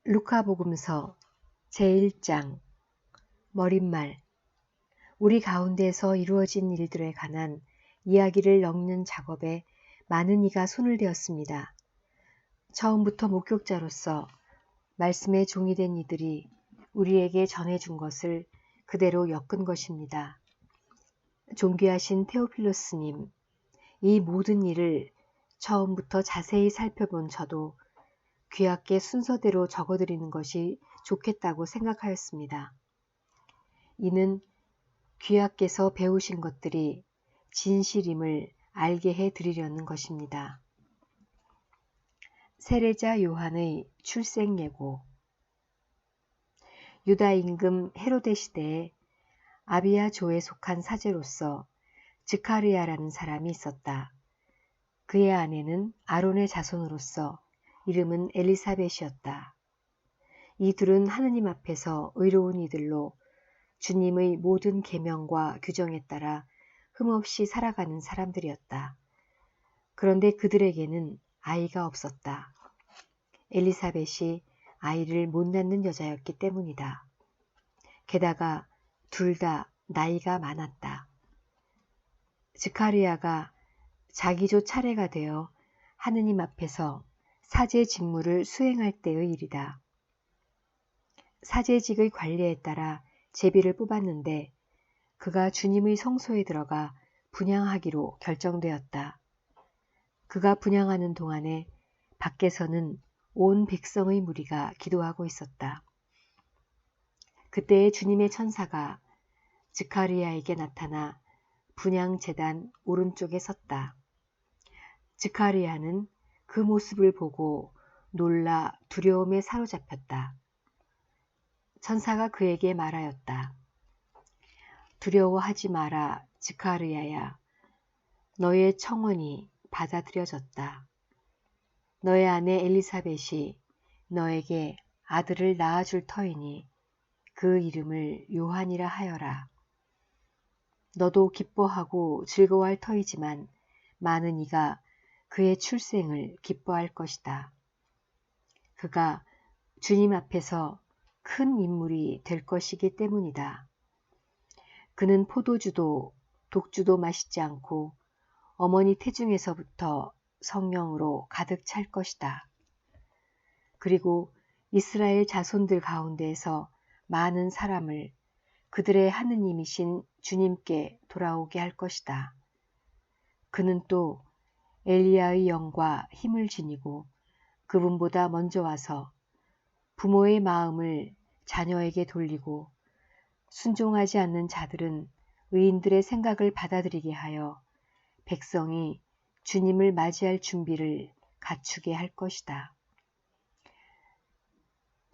루카복음서 제1장 머릿말. 우리 가운데서 이루어진 일들에 관한 이야기를 엮는 작업에 많은 이가 손을 대었습니다. 처음부터 목격자로서 말씀의 종이 된 이들이 우리에게 전해준 것을 그대로 엮은 것입니다. 존귀하신 테오필로스님, 이 모든 일을 처음부터 자세히 살펴본 저도 귀하께 순서대로 적어드리는 것이 좋겠다고 생각하였습니다. 이는 귀하께서 배우신 것들이 진실임을 알게 해드리려는 것입니다. 세례자 요한의 출생 예고. 유다 임금 헤로데 시대에 아비야 조에 속한 사제로서 즈카르야라는 사람이 있었다. 그의 아내는 아론의 자손으로서 이름은 엘리사벳이었다. 이 둘은 하느님 앞에서 의로운 이들로 주님의 모든 계명과 규정에 따라 흠없이 살아가는 사람들이었다. 그런데 그들에게는 아이가 없었다. 엘리사벳이 아이를 못 낳는 여자였기 때문이다. 게다가 둘 다 나이가 많았다. 즈카르야가 자기조 차례가 되어 하느님 앞에서 사제 직무를 수행할 때의 일이다. 사제직의 관례에 따라 제비를 뽑았는데 그가 주님의 성소에 들어가 분향하기로 결정되었다. 그가 분향하는 동안에 밖에서는 온 백성의 무리가 기도하고 있었다. 그때에 주님의 천사가 즈카르야에게 나타나 분향 제단 오른쪽에 섰다. 즈카르야는 그 모습을 보고 놀라 두려움에 사로잡혔다. 천사가 그에게 말하였다. 두려워하지 마라, 즈카르야야. 너의 청원이 받아들여졌다. 너의 아내 엘리사벳이 너에게 아들을 낳아줄 터이니 그 이름을 요한이라 하여라. 너도 기뻐하고 즐거워할 터이지만 많은 이가 그의 출생을 기뻐할 것이다. 그가 주님 앞에서 큰 인물이 될 것이기 때문이다. 그는 포도주도 독주도 마시지 않고 어머니 태중에서부터 성령으로 가득 찰 것이다. 그리고 이스라엘 자손들 가운데에서 많은 사람을 그들의 하느님이신 주님께 돌아오게 할 것이다. 그는 또 엘리야의 영과 힘을 지니고 그분보다 먼저 와서 부모의 마음을 자녀에게 돌리고 순종하지 않는 자들은 의인들의 생각을 받아들이게 하여 백성이 주님을 맞이할 준비를 갖추게 할 것이다.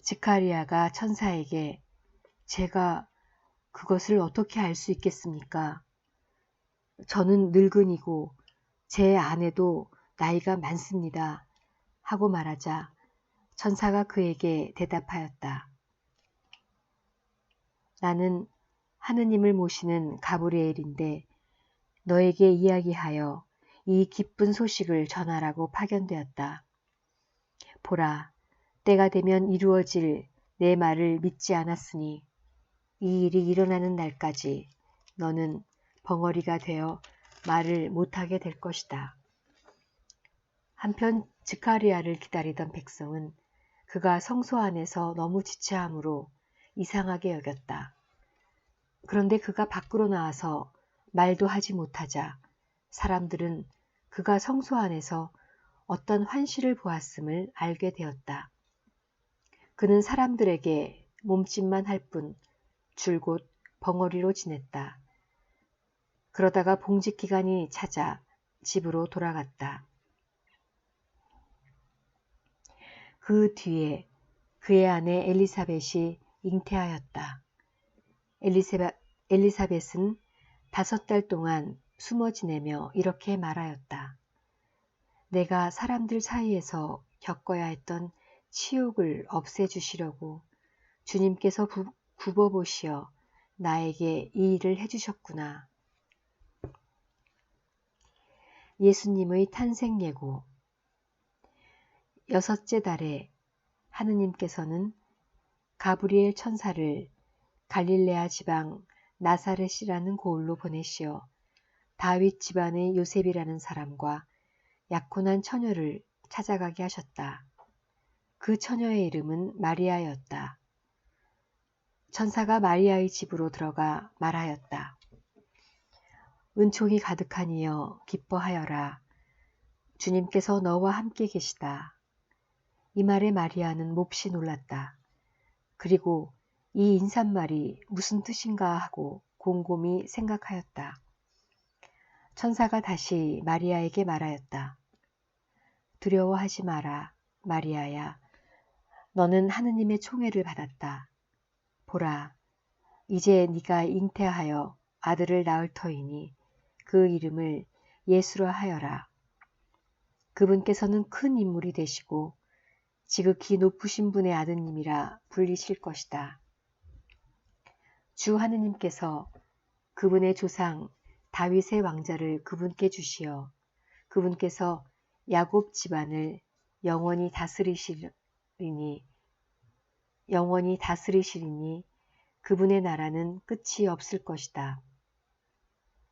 즈카르야가 천사에게 제가 그것을 어떻게 알 수 있겠습니까? 저는 늙은이고 제 아내도 나이가 많습니다. 하고 말하자 천사가 그에게 대답하였다. 나는 하느님을 모시는 가브리엘인데 너에게 이야기하여 이 기쁜 소식을 전하라고 파견되었다. 보라, 때가 되면 이루어질 내 말을 믿지 않았으니 이 일이 일어나는 날까지 너는 벙어리가 되어 말을 못하게 될 것이다. 한편 즈카르야를 기다리던 백성은 그가 성소 안에서 너무 지체함으로 이상하게 여겼다. 그런데 그가 밖으로 나와서 말도 하지 못하자 사람들은 그가 성소 안에서 어떤 환시를 보았음을 알게 되었다. 그는 사람들에게 몸짓만 할 뿐 줄곧 벙어리로 지냈다. 그러다가 봉직 기간이 차자 집으로 돌아갔다. 그 뒤에 그의 아내 엘리사벳이 잉태하였다. 엘리사벳은 5달 동안 숨어 지내며 이렇게 말하였다. 내가 사람들 사이에서 겪어야 했던 치욕을 없애주시려고 주님께서 굽어보시어 나에게 이 일을 해주셨구나. 예수님의 탄생 예고. 6째 달에 하느님께서는 가브리엘 천사를 갈릴레아 지방 나사렛이라는 고을로 보내시어 다윗 집안의 요셉이라는 사람과 약혼한 처녀를 찾아가게 하셨다. 그 처녀의 이름은 마리아였다. 천사가 마리아의 집으로 들어가 말하였다. 은총이 가득한 이여 기뻐하여라. 주님께서 너와 함께 계시다. 이 말에 마리아는 몹시 놀랐다. 그리고 이 인사말이 무슨 뜻인가 하고 곰곰이 생각하였다. 천사가 다시 마리아에게 말하였다. 두려워하지 마라, 마리아야. 너는 하느님의 총애를 받았다. 보라, 이제 네가 잉태하여 아들을 낳을 터이니 그 이름을 예수라 하여라. 그분께서는 큰 인물이 되시고 지극히 높으신 분의 아드님이라 불리실 것이다. 주 하느님께서 그분의 조상 다윗의 왕자를 그분께 주시어 그분께서 야곱 집안을 영원히 다스리시리니 그분의 나라는 끝이 없을 것이다.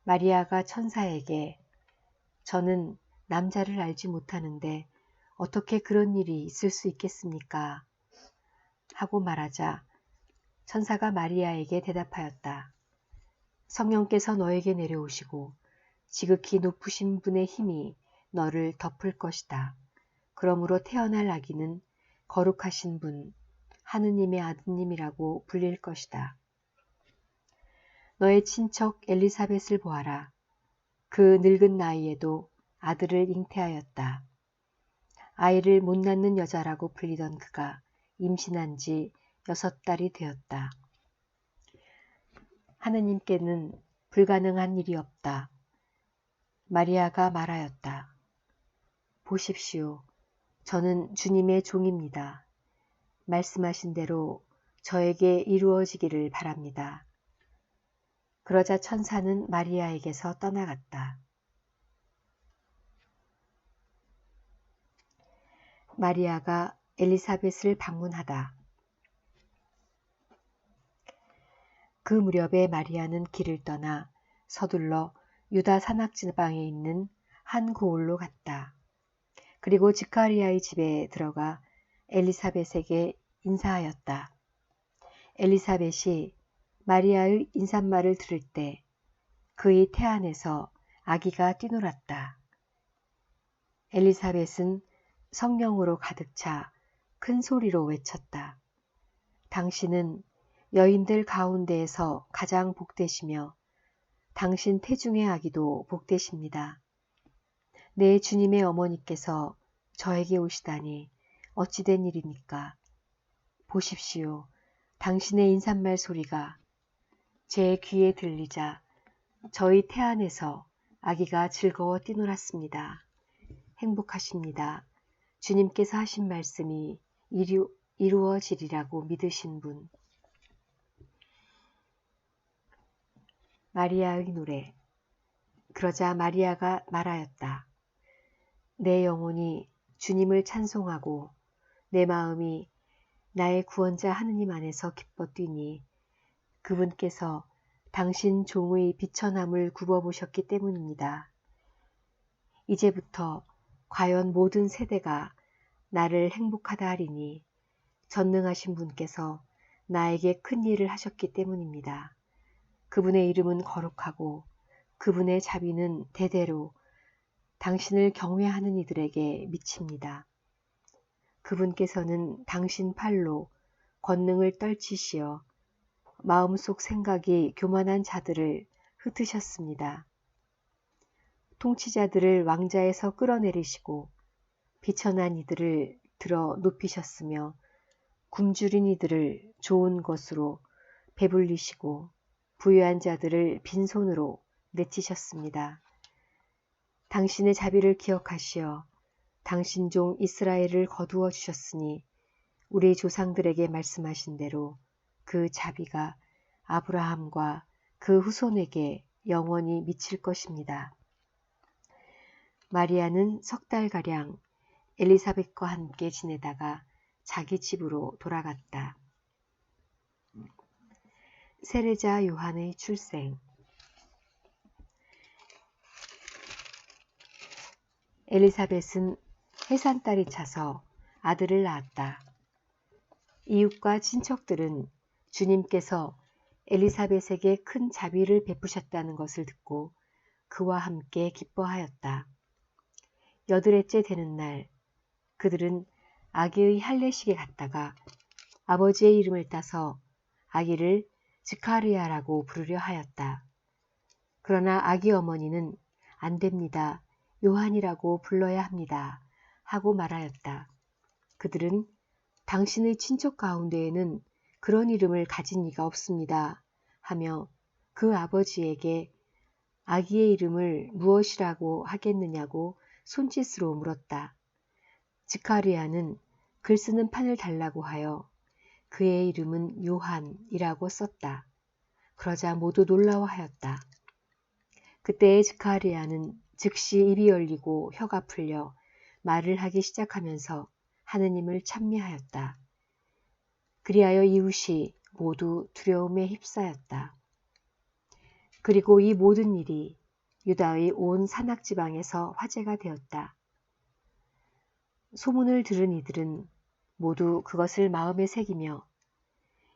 마리아가 천사에게 저는 남자를 알지 못하는데 어떻게 그런 일이 있을 수 있겠습니까? 하고 말하자 천사가 마리아에게 대답하였다. 성령께서 너에게 내려오시고 지극히 높으신 분의 힘이 너를 덮을 것이다. 그러므로 태어날 아기는 거룩하신 분, 하느님의 아드님이라고 불릴 것이다. 너의 친척 엘리사벳을 보아라. 그 늙은 나이에도 아들을 잉태하였다. 아이를 못 낳는 여자라고 불리던 그가 임신한 지 6달이 되었다. 하느님께는 불가능한 일이 없다. 마리아가 말하였다. 보십시오. 저는 주님의 종입니다. 말씀하신 대로 저에게 이루어지기를 바랍니다. 그러자 천사는 마리아에게서 떠나갔다. 마리아가 엘리사벳을 방문하다. 그 무렵에 마리아는 길을 떠나 서둘러 유다 산악지방에 있는 한 고을로 갔다. 그리고 지카리아의 집에 들어가 엘리사벳에게 인사하였다. 엘리사벳이 마리아의 인사말을 들을 때 그의 태 안에서 아기가 뛰놀았다. 엘리사벳은 성령으로 가득 차 큰 소리로 외쳤다. 당신은 여인들 가운데에서 가장 복되시며 당신 태중의 아기도 복되십니다. 내 주님의 어머니께서 저에게 오시다니 어찌된 일입니까? 보십시오. 당신의 인사말 소리가 제 귀에 들리자 저희 태 안에서 아기가 즐거워 뛰놀았습니다. 행복하십니다. 주님께서 하신 말씀이 이루어지리라고 믿으신 분. 마리아의 노래. 그러자 마리아가 말하였다. 내 영혼이 주님을 찬송하고 내 마음이 나의 구원자 하느님 안에서 기뻐 뛰니 그분께서 당신 종의 비천함을 굽어보셨기 때문입니다. 이제부터 과연 모든 세대가 나를 행복하다 하리니 전능하신 분께서 나에게 큰 일을 하셨기 때문입니다. 그분의 이름은 거룩하고 그분의 자비는 대대로 당신을 경외하는 이들에게 미칩니다. 그분께서는 당신 팔로 권능을 떨치시어 마음속 생각이 교만한 자들을 흩으셨습니다. 통치자들을 왕자에서 끌어내리시고 비천한 이들을 들어 높이셨으며 굶주린 이들을 좋은 것으로 배불리시고 부유한 자들을 빈손으로 내치셨습니다. 당신의 자비를 기억하시어 당신 종 이스라엘을 거두어 주셨으니 우리 조상들에게 말씀하신 대로 그 자비가 아브라함과 그 후손에게 영원히 미칠 것입니다. 마리아는 3달가량 엘리사벳과 함께 지내다가 자기 집으로 돌아갔다. 세례자 요한의 출생. 엘리사벳은 해산달이 차서 아들을 낳았다. 이웃과 친척들은 주님께서 엘리사벳에게 큰 자비를 베푸셨다는 것을 듣고 그와 함께 기뻐하였다. 8회째 되는 날 그들은 아기의 할례식에 갔다가 아버지의 이름을 따서 아기를 스가랴라고 부르려 하였다. 그러나 아기 어머니는 안 됩니다. 요한이라고 불러야 합니다. 하고 말하였다. 그들은 당신의 친척 가운데에는 그런 이름을 가진 이가 없습니다. 하며 그 아버지에게 아기의 이름을 무엇이라고 하겠느냐고 손짓으로 물었다. 스가랴는 글 쓰는 판을 달라고 하여 그의 이름은 요한이라고 썼다. 그러자 모두 놀라워하였다. 그때의 스가랴는 즉시 입이 열리고 혀가 풀려 말을 하기 시작하면서 하느님을 찬미하였다. 그리하여 이웃이 모두 두려움에 휩싸였다. 그리고 이 모든 일이 유다의 온 산악지방에서 화제가 되었다. 소문을 들은 이들은 모두 그것을 마음에 새기며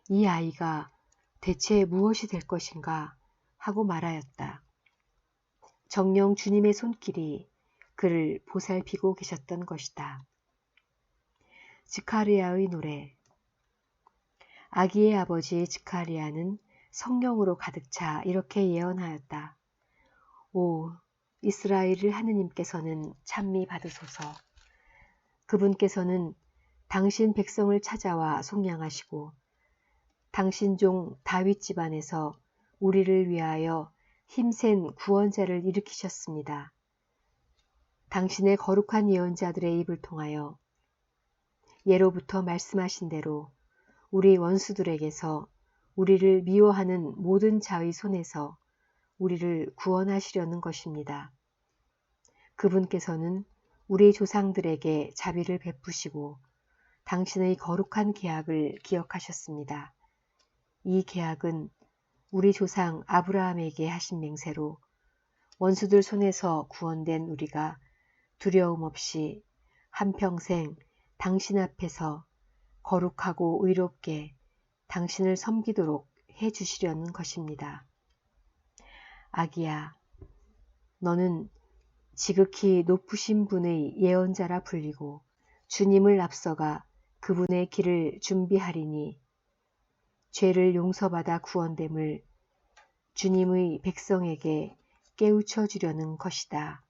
이 아이가 대체 무엇이 될 것인가 하고 말하였다. 정녕 주님의 손길이 그를 보살피고 계셨던 것이다. 스가랴의 노래. 아기의 아버지 스가랴는 성령으로 가득 차 이렇게 예언하였다. 오, 이스라엘을 하느님께서는 찬미 받으소서. 그분께서는 당신 백성을 찾아와 속량하시고 당신 종 다윗 집안에서 우리를 위하여 힘센 구원자를 일으키셨습니다. 당신의 거룩한 예언자들의 입을 통하여 예로부터 말씀하신 대로 우리 원수들에게서 우리를 미워하는 모든 자의 손에서 우리를 구원하시려는 것입니다. 그분께서는 우리 조상들에게 자비를 베푸시고 당신의 거룩한 계약을 기억하셨습니다. 이 계약은 우리 조상 아브라함에게 하신 맹세로 원수들 손에서 구원된 우리가 두려움 없이 한평생 당신 앞에서 거룩하고 의롭게 당신을 섬기도록 해주시려는 것입니다. 아기야, 너는 지극히 높으신 분의 예언자라 불리고 주님을 앞서가 그분의 길을 준비하리니 죄를 용서받아 구원됨을 주님의 백성에게 깨우쳐 주려는 것이다.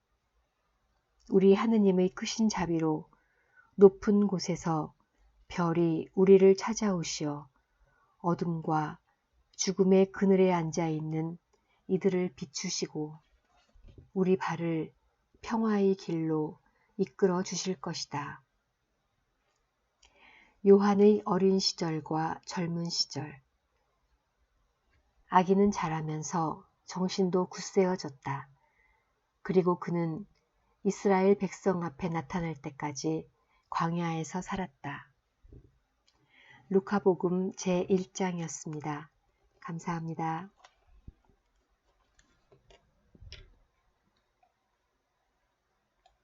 우리 하느님의 크신 자비로 높은 곳에서 별이 우리를 찾아오시어 어둠과 죽음의 그늘에 앉아있는 이들을 비추시고 우리 발을 평화의 길로 이끌어 주실 것이다. 요한의 어린 시절과 젊은 시절. 아기는 자라면서 정신도 굳세어졌다. 그리고 그는 이스라엘 백성 앞에 나타날 때까지 광야에서 살았다. 루카복음 제1장이었습니다. 감사합니다.